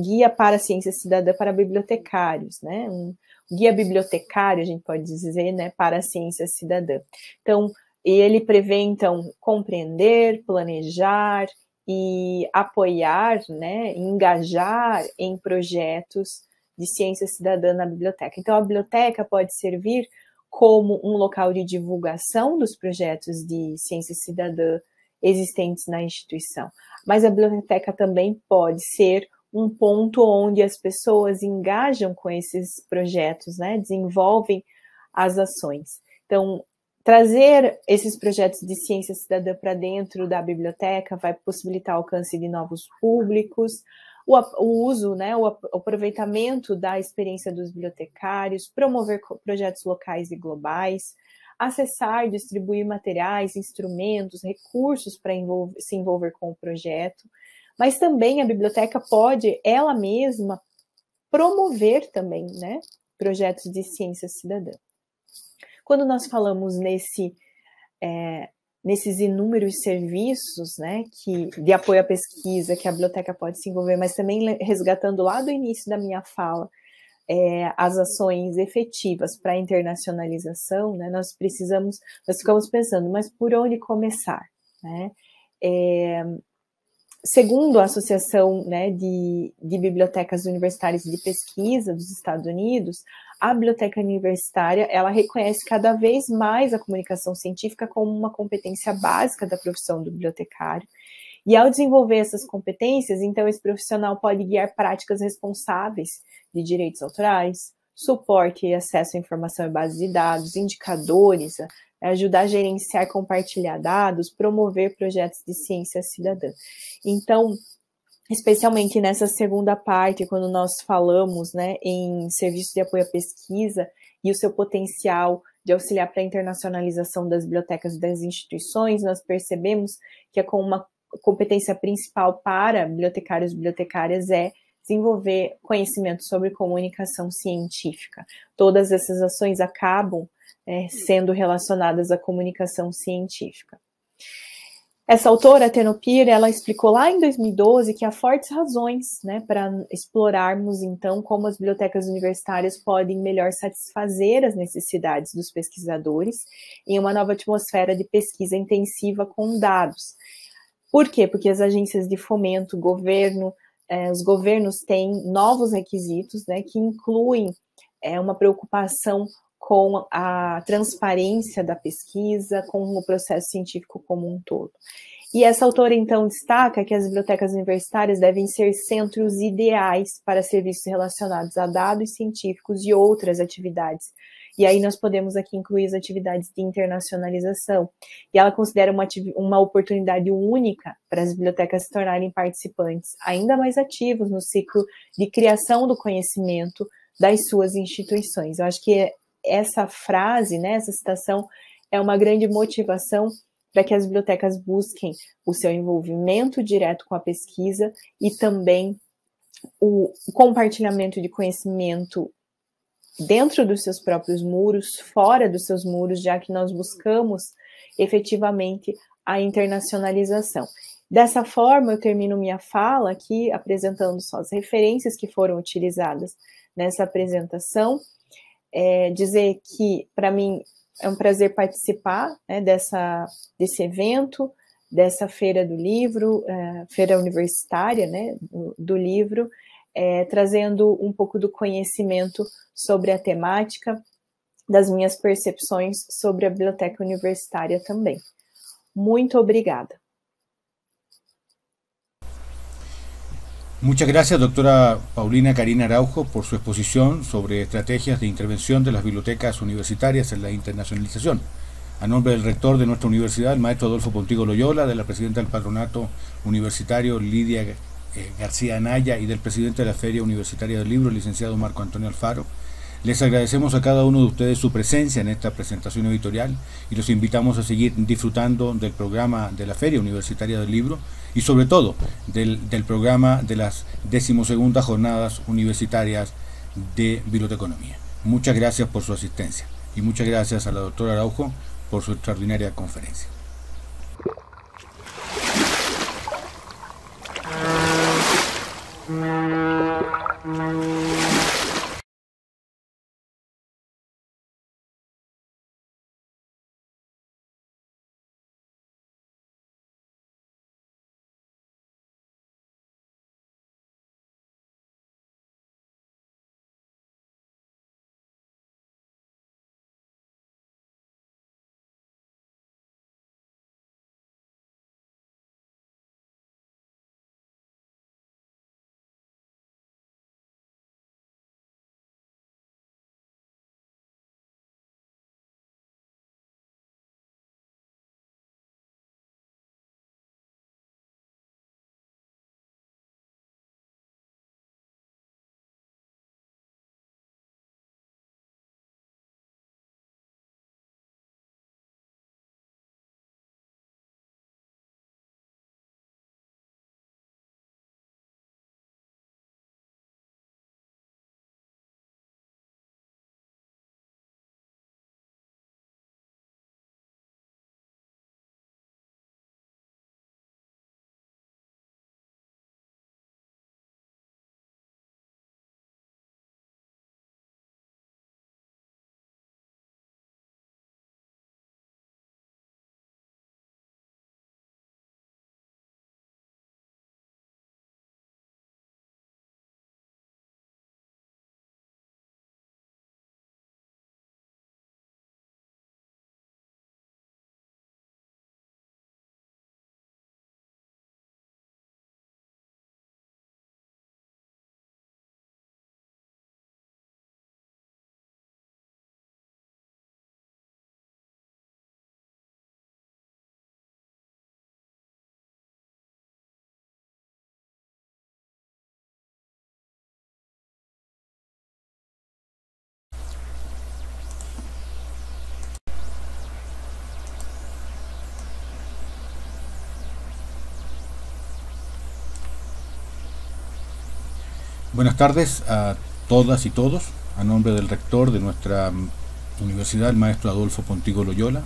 guia para a ciência cidadã para bibliotecários, né, um guia bibliotecário, a gente pode dizer, né, para a ciência cidadã. Então, ele prevê, então, compreender, planejar e apoiar, né, engajar em projetos de ciência cidadã na biblioteca. Então, a biblioteca pode servir como um local de divulgação dos projetos de ciência cidadã existentes na instituição. Mas a biblioteca também pode ser um ponto onde as pessoas engajam com esses projetos, né, desenvolvem as ações. Então, trazer esses projetos de ciência cidadã para dentro da biblioteca vai possibilitar o alcance de novos públicos, o uso, né, o aproveitamento da experiência dos bibliotecários, promover projetos locais e globais, acessar, distribuir materiais, instrumentos, recursos para se envolver com o projeto, mas também a biblioteca pode, ela mesma, promover também, né, projetos de ciência cidadã. Quando nós falamos nesses inúmeros serviços, né, de apoio à pesquisa que a biblioteca pode se envolver, mas também resgatando lá do início da minha fala, as ações efetivas para a internacionalização, né, nós ficamos pensando, mas por onde começar? Né? Segundo a Associação, né, de Bibliotecas Universitárias de Pesquisa dos Estados Unidos, a biblioteca universitária, ela reconhece cada vez mais a comunicação científica como uma competência básica da profissão do bibliotecário. E ao desenvolver essas competências, então esse profissional pode guiar práticas responsáveis de direitos autorais, suporte e acesso à informação e bases de dados, indicadores, ajudar a gerenciar e compartilhar dados, promover projetos de ciência cidadã. Então, especialmente nessa segunda parte, quando nós falamos, né, em serviço de apoio à pesquisa e o seu potencial de auxiliar para a internacionalização das bibliotecas e das instituições, nós percebemos que com uma competência principal para bibliotecários e bibliotecárias é desenvolver conhecimento sobre comunicação científica. Todas essas ações acabam sendo relacionadas à comunicação científica. Essa autora, Tenopir, ela explicou lá em 2012 que há fortes razões, né, para explorarmos, então, como as bibliotecas universitárias podem melhor satisfazer as necessidades dos pesquisadores em uma nova atmosfera de pesquisa intensiva com dados. Por quê? Porque as agências de fomento, os governos têm novos requisitos, né, que incluem uma preocupação com a transparência da pesquisa, com o processo científico como um todo. E essa autora, então, destaca que as bibliotecas universitárias devem ser centros ideais para serviços relacionados a dados científicos e outras atividades. E aí nós podemos aqui incluir as atividades de internacionalização. E ela considera uma oportunidade única para as bibliotecas se tornarem participantes ainda mais ativos no ciclo de criação do conhecimento das suas instituições. Eu acho que essa frase, né, essa citação, é uma grande motivação para que as bibliotecas busquem o seu envolvimento direto com a pesquisa e também o compartilhamento de conhecimento dentro dos seus próprios muros, fora dos seus muros, já que nós buscamos efetivamente a internacionalização. Dessa forma, eu termino minha fala aqui apresentando só as referências que foram utilizadas nessa apresentação, dizer que, para mim, é um prazer participar, né, desse evento, dessa feira do livro, feira universitária, né, do livro, trazendo um pouco do conhecimento sobre a temática, das minhas percepções sobre a biblioteca universitária também. Muito obrigada. Muchas gracias, doctora Paulina Karina Araujo, por su exposición sobre estrategias de intervención de las bibliotecas universitarias en la internacionalización. A nombre del rector de nuestra universidad, el maestro Adolfo Pontigo Loyola, de la presidenta del Patronato Universitario, Lidia García Anaya, y del presidente de la Feria Universitaria del Libro, el licenciado Marco Antonio Alfaro, les agradecemos a cada uno de ustedes su presencia en esta presentación editorial y los invitamos a seguir disfrutando del programa de la Feria Universitaria del Libro y sobre todo del programa de las 12ª Jornadas Universitarias de Biblioteconomía. Muchas gracias por su asistencia y muchas gracias a la doctora Araujo por su extraordinaria conferencia. Buenas tardes a todas y todos. A nombre del rector de nuestra universidad, el maestro Adolfo Pontigo Loyola,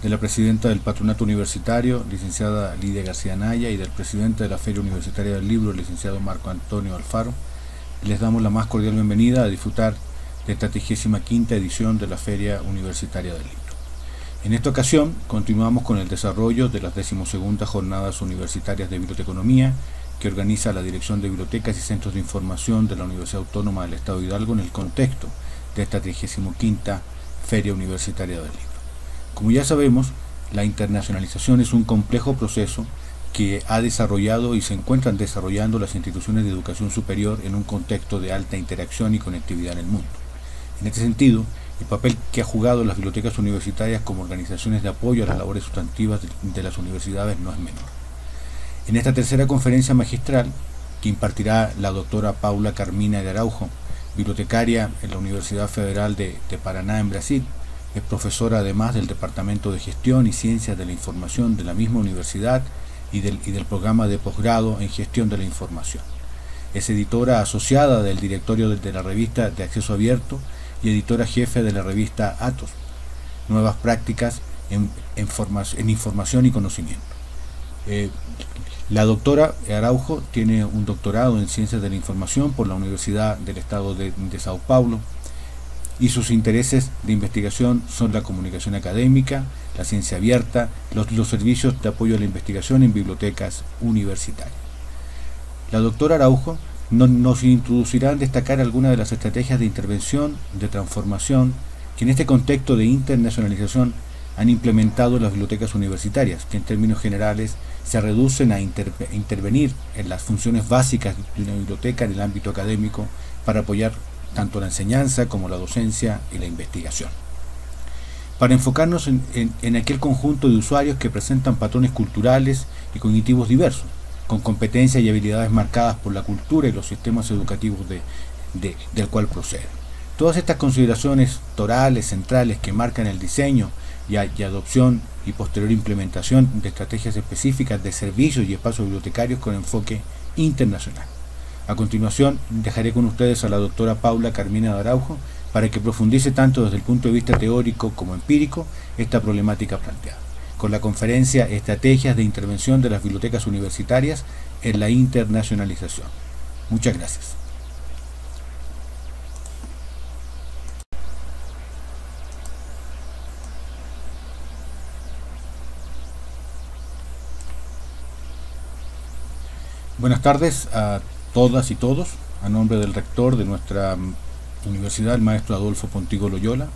de la presidenta del Patronato Universitario, licenciada Lidia García Anaya, y del presidente de la Feria Universitaria del Libro, el licenciado Marco Antonio Alfaro, les damos la más cordial bienvenida a disfrutar de esta 35ª edición de la Feria Universitaria del Libro. En esta ocasión continuamos con el desarrollo de las 12ª Jornadas Universitarias de Biblioteconomía que organiza la Dirección de Bibliotecas y Centros de Información de la Universidad Autónoma del Estado de Hidalgo en el contexto de esta 35ª Feria Universitaria del Libro. Como ya sabemos, la internacionalización es un complejo proceso que ha desarrollado y se encuentran desarrollando las instituciones de educación superior en un contexto de alta interacción y conectividad en el mundo. En este sentido, el papel que ha jugado las bibliotecas universitarias como organizaciones de apoyo a las labores sustantivas de las universidades no es menor. En esta tercera conferencia magistral, que impartirá la doctora Paula Carmina de Araujo, bibliotecaria en la Universidad Federal de Paraná en Brasil, es profesora además del Departamento de Gestión y Ciencias de la Información de la misma universidad y del programa de posgrado en Gestión de la Información. Es editora asociada del directorio de la revista de Acceso Abierto y editora jefe de la revista Atos, Nuevas Prácticas en Información y Conocimiento. La doctora Araujo tiene un doctorado en Ciencias de la Información por la Universidad del Estado de Sao Paulo, y sus intereses de investigación son la comunicación académica, la ciencia abierta, los servicios de apoyo a la investigación en bibliotecas universitarias. La doctora Araujo nos introducirá en destacar algunas de las estrategias de intervención, de transformación, que en este contexto de internacionalización han implementado las bibliotecas universitarias, que en términos generales se reducen a intervenir en las funciones básicas de una biblioteca en el ámbito académico para apoyar tanto la enseñanza como la docencia y la investigación. Para enfocarnos en aquel conjunto de usuarios que presentan patrones culturales y cognitivos diversos, con competencias y habilidades marcadas por la cultura y los sistemas educativos del cual proceden. Todas estas consideraciones torales, centrales, que marcan el diseño y adopción y posterior implementación de estrategias específicas de servicios y espacios bibliotecarios con enfoque internacional. A continuación, dejaré con ustedes a la doctora Paula Carmina de Araujo para que profundice tanto desde el punto de vista teórico como empírico esta problemática planteada, con la conferencia Estrategias de Intervención de las Bibliotecas Universitarias en la Internacionalización. Muchas gracias. Buenas tardes a todas y todos. A nombre del rector de nuestra universidad, el maestro Adolfo Pontigo Loyola,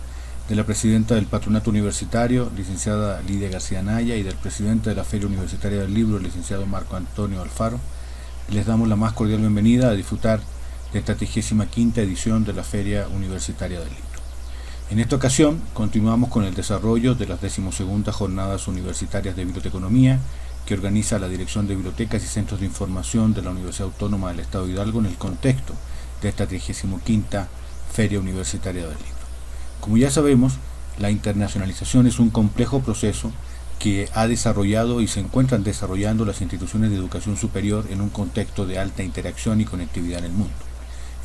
de la presidenta del Patronato Universitario, licenciada Lidia García Anaya, y del presidente de la Feria Universitaria del Libro, el licenciado Marco Antonio Alfaro, les damos la más cordial bienvenida a disfrutar de esta 35ª edición de la Feria Universitaria del Libro. En esta ocasión continuamos con el desarrollo de las 12ª Jornadas Universitarias de Biblioteconomía, que organiza la Dirección de Bibliotecas y Centros de Información de la Universidad Autónoma del Estado de Hidalgo en el contexto de esta 35ª Feria Universitaria del Libro. Como ya sabemos, la internacionalización es un complejo proceso que ha desarrollado y se encuentran desarrollando las instituciones de educación superior en un contexto de alta interacción y conectividad en el mundo.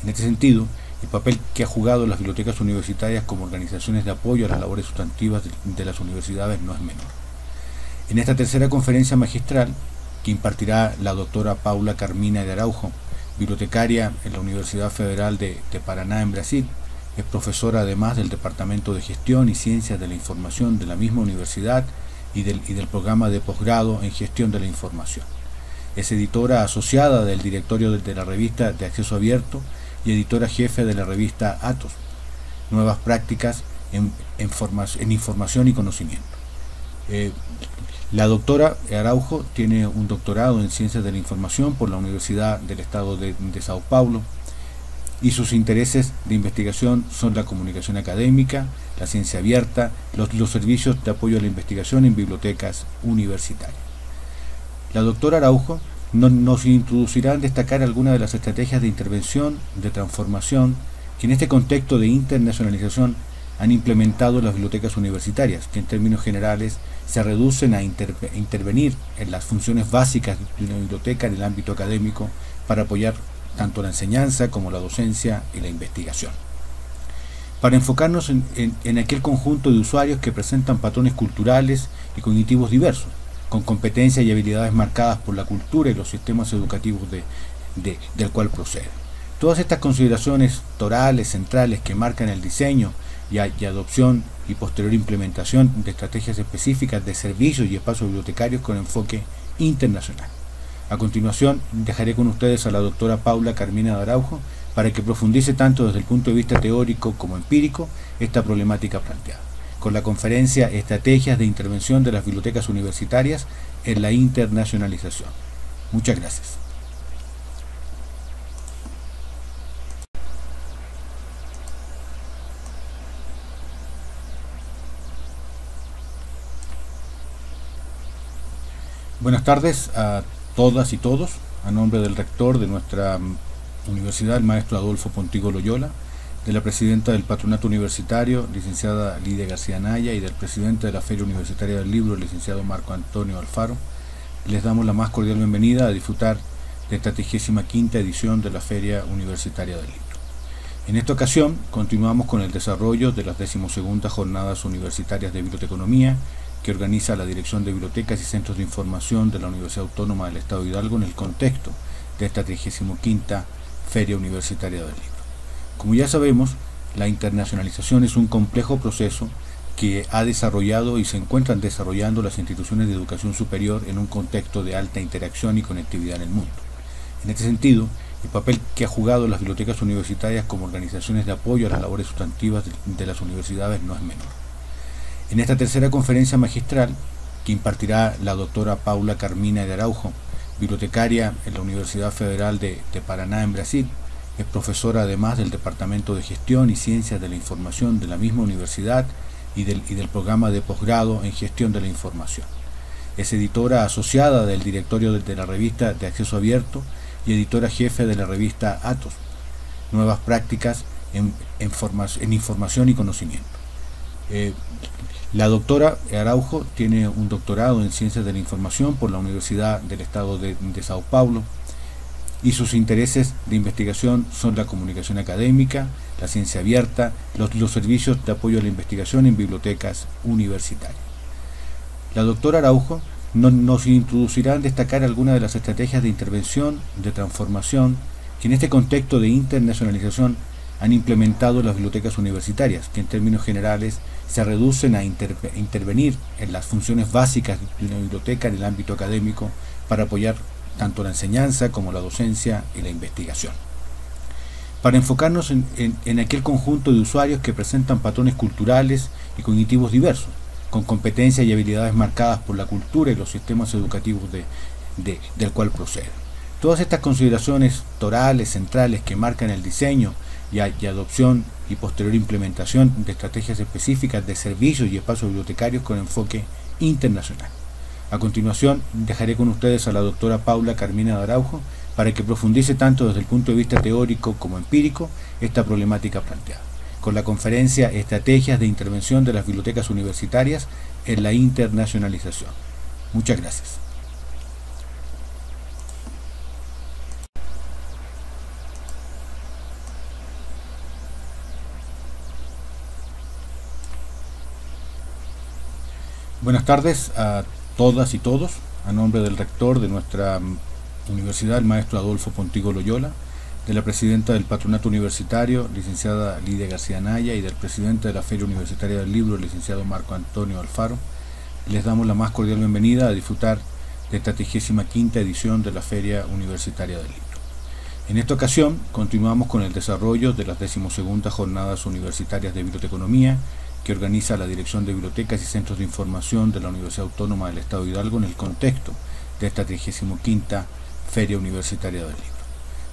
En este sentido, el papel que ha jugado las bibliotecas universitarias como organizaciones de apoyo a las labores sustantivas de las universidades no es menor. En esta tercera conferencia magistral, que impartirá la doctora Paula Carmina de Araujo, bibliotecaria en la Universidad Federal de Paraná en Brasil, es profesora además del Departamento de Gestión y Ciencias de la Información de la misma universidad y del programa de posgrado en Gestión de la Información. Es editora asociada del directorio de la revista de Acceso Abierto y editora jefe de la revista Atos, Nuevas Prácticas en Información y Conocimiento. La doctora Araujo tiene un doctorado en Ciencias de la Información por la Universidad del Estado de Sao Paulo, y sus intereses de investigación son la comunicación académica, la ciencia abierta, los servicios de apoyo a la investigación en bibliotecas universitarias. La doctora Araujo nos introducirá en destacar algunas de las estrategias de intervención, de transformación, que en este contexto de internacionalización han implementado las bibliotecas universitarias, que en términos generales se reducen a intervenir en las funciones básicas de una biblioteca en el ámbito académico para apoyar tanto la enseñanza como la docencia y la investigación. Para enfocarnos en aquel conjunto de usuarios que presentan patrones culturales y cognitivos diversos, con competencias y habilidades marcadas por la cultura y los sistemas educativos del cual proceden. Todas estas consideraciones torales, centrales, que marcan el diseño y adopción y posterior implementación de estrategias específicas de servicios y espacios bibliotecarios con enfoque internacional. A continuación, dejaré con ustedes a la doctora Paula Carmina de Araujo para que profundice tanto desde el punto de vista teórico como empírico esta problemática planteada, con la conferencia Estrategias de Intervención de las Bibliotecas Universitarias en la Internacionalización. Muchas gracias. Buenas tardes a todas y todos. A nombre del rector de nuestra universidad, el maestro Adolfo Pontigo Loyola, de la presidenta del Patronato Universitario, licenciada Lidia García Anaya, y del presidente de la Feria Universitaria del Libro, el licenciado Marco Antonio Alfaro, les damos la más cordial bienvenida a disfrutar de esta 35ª edición de la Feria Universitaria del Libro. En esta ocasión continuamos con el desarrollo de las 12ª Jornadas Universitarias de Biblioteconomía que organiza la Dirección de Bibliotecas y Centros de Información de la Universidad Autónoma del Estado de Hidalgo en el contexto de esta 35ª Feria Universitaria del Libro. Como ya sabemos, la internacionalización es un complejo proceso que ha desarrollado y se encuentran desarrollando las instituciones de educación superior en un contexto de alta interacción y conectividad en el mundo. En este sentido, el papel que ha jugado las bibliotecas universitarias como organizaciones de apoyo a las labores sustantivas de las universidades no es menor. En esta tercera conferencia magistral, que impartirá la doctora Paula Carmina de Araujo, bibliotecaria en la Universidad Federal de Paraná en Brasil, es profesora además del Departamento de Gestión y Ciencias de la Información de la misma universidad y del programa de posgrado en Gestión de la Información. Es editora asociada del directorio de la revista de Acceso Abierto y editora jefe de la revista Atos, Nuevas Prácticas en Información y Conocimiento. La doctora Araujo tiene un doctorado en Ciencias de la Información por la Universidad del Estado de Sao Paulo y sus intereses de investigación son la comunicación académica, la ciencia abierta, los servicios de apoyo a la investigación en bibliotecas universitarias. La doctora Araujo nos introducirá en destacar algunas de las estrategias de intervención, de transformación, que en este contexto de internacionalización han implementado las bibliotecas universitarias, que en términos generales se reducen a intervenir en las funciones básicas de una biblioteca en el ámbito académico para apoyar tanto la enseñanza como la docencia y la investigación. Para enfocarnos en aquel conjunto de usuarios que presentan patrones culturales y cognitivos diversos, con competencias y habilidades marcadas por la cultura y los sistemas educativos del cual proceden. Todas estas consideraciones torales, centrales, que marcan el diseño y adopción y posterior implementación de estrategias específicas de servicios y espacios bibliotecarios con enfoque internacional. A continuación, dejaré con ustedes a la doctora Paula Carmina de Araujo para que profundice tanto desde el punto de vista teórico como empírico esta problemática planteada, con la conferencia Estrategias de Intervención de las Bibliotecas Universitarias en la Internacionalización. Muchas gracias. Buenas tardes a todas y todos. A nombre del rector de nuestra universidad, el maestro Adolfo Pontigo Loyola, de la presidenta del Patronato Universitario, licenciada Lidia García Anaya, y del presidente de la Feria Universitaria del Libro, el licenciado Marco Antonio Alfaro, les damos la más cordial bienvenida a disfrutar de esta 35ª edición de la Feria Universitaria del Libro. En esta ocasión continuamos con el desarrollo de las 12ª Jornadas Universitarias de Biblioteconomía que organiza la Dirección de Bibliotecas y Centros de Información de la Universidad Autónoma del Estado de Hidalgo en el contexto de esta 35ª Feria Universitaria del Libro.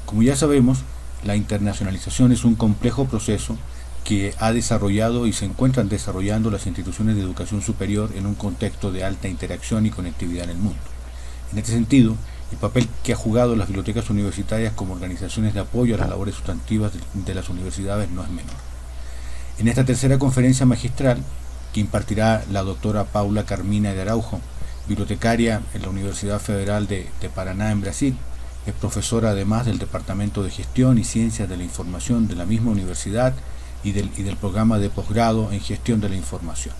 Como ya sabemos, la internacionalización es un complejo proceso que ha desarrollado y se encuentran desarrollando las instituciones de educación superior en un contexto de alta interacción y conectividad en el mundo. En este sentido, el papel que ha jugado las bibliotecas universitarias como organizaciones de apoyo a las labores sustantivas de las universidades no es menor. En esta tercera conferencia magistral, que impartirá la doctora Paula Carmina de Araujo, bibliotecaria en la Universidad Federal de Paraná en Brasil, es profesora además del Departamento de Gestión y Ciencias de la Información de la misma universidad y del programa de posgrado en Gestión de la Información.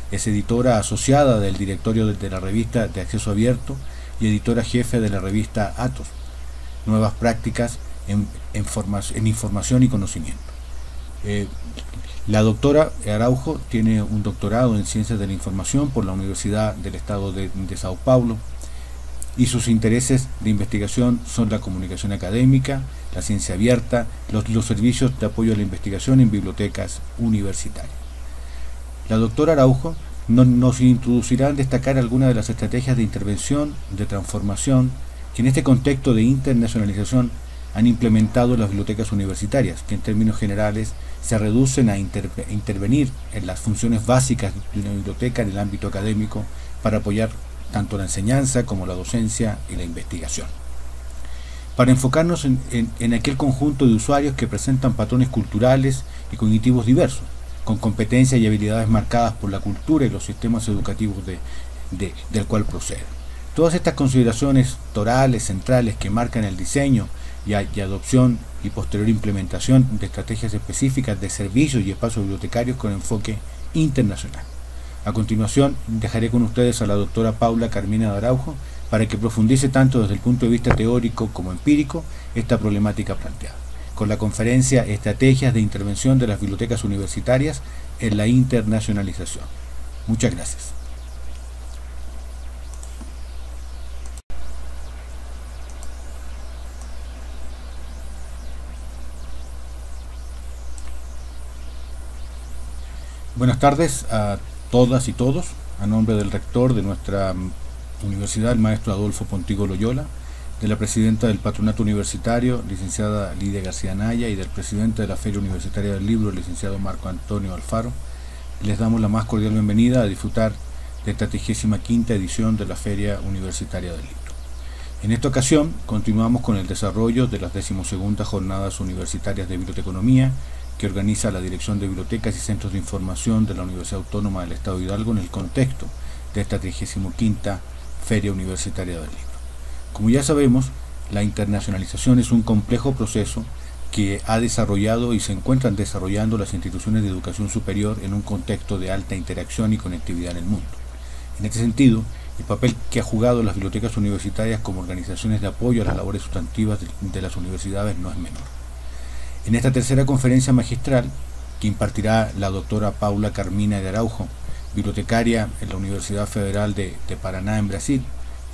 Es editora asociada del directorio de la revista de Acceso Abierto y editora jefe de la revista Atos, Nuevas Prácticas en Información y Conocimiento. La doctora Araujo tiene un doctorado en Ciencias de la Información por la Universidad del Estado de Sao Paulo y sus intereses de investigación son la comunicación académica, la ciencia abierta, los servicios de apoyo a la investigación en bibliotecas universitarias. La doctora Araujo nos introducirá en destacar algunas de las estrategias de intervención, de transformación, que en este contexto de internacionalización han implementado las bibliotecas universitarias, que en términos generales se reducen a intervenir en las funciones básicas de una biblioteca en el ámbito académico para apoyar tanto la enseñanza como la docencia y la investigación. Para enfocarnos en aquel conjunto de usuarios que presentan patrones culturales y cognitivos diversos, con competencias y habilidades marcadas por la cultura y los sistemas educativos del cual proceden. Todas estas consideraciones torales, centrales, que marcan el diseño y adopción y posterior implementación de estrategias específicas de servicios y espacios bibliotecarios con enfoque internacional. A continuación, dejaré con ustedes a la doctora Paula Carmina de Araujo para que profundice tanto desde el punto de vista teórico como empírico esta problemática planteada, con la conferencia Estrategias de Intervención de las Bibliotecas Universitarias en la Internacionalización. Muchas gracias. Buenas tardes a todas y todos. A nombre del rector de nuestra universidad, el maestro Adolfo Pontigo Loyola, de la presidenta del Patronato Universitario, licenciada Lidia García Anaya, y del presidente de la Feria Universitaria del Libro, el licenciado Marco Antonio Alfaro, les damos la más cordial bienvenida a disfrutar de esta 35ª edición de la Feria Universitaria del Libro. En esta ocasión continuamos con el desarrollo de las 12ª Jornadas Universitarias de Biblioteconomía que organiza la Dirección de Bibliotecas y Centros de Información de la Universidad Autónoma del Estado de Hidalgo en el contexto de esta 35ª Feria Universitaria del Libro. Como ya sabemos, la internacionalización es un complejo proceso que ha desarrollado y se encuentran desarrollando las instituciones de educación superior en un contexto de alta interacción y conectividad en el mundo. En este sentido, el papel que ha jugado las bibliotecas universitarias como organizaciones de apoyo a las labores sustantivas de las universidades no es menor. En esta tercera conferencia magistral, que impartirá la doctora Paula Carmina de Araujo, bibliotecaria en la Universidad Federal de Paraná en Brasil,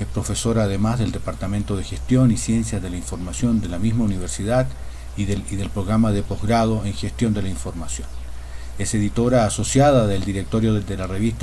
es profesora además del Departamento de Gestión y Ciencias de la Información de la misma universidad y del programa de posgrado en Gestión de la Información. Es editora asociada del directorio de la revista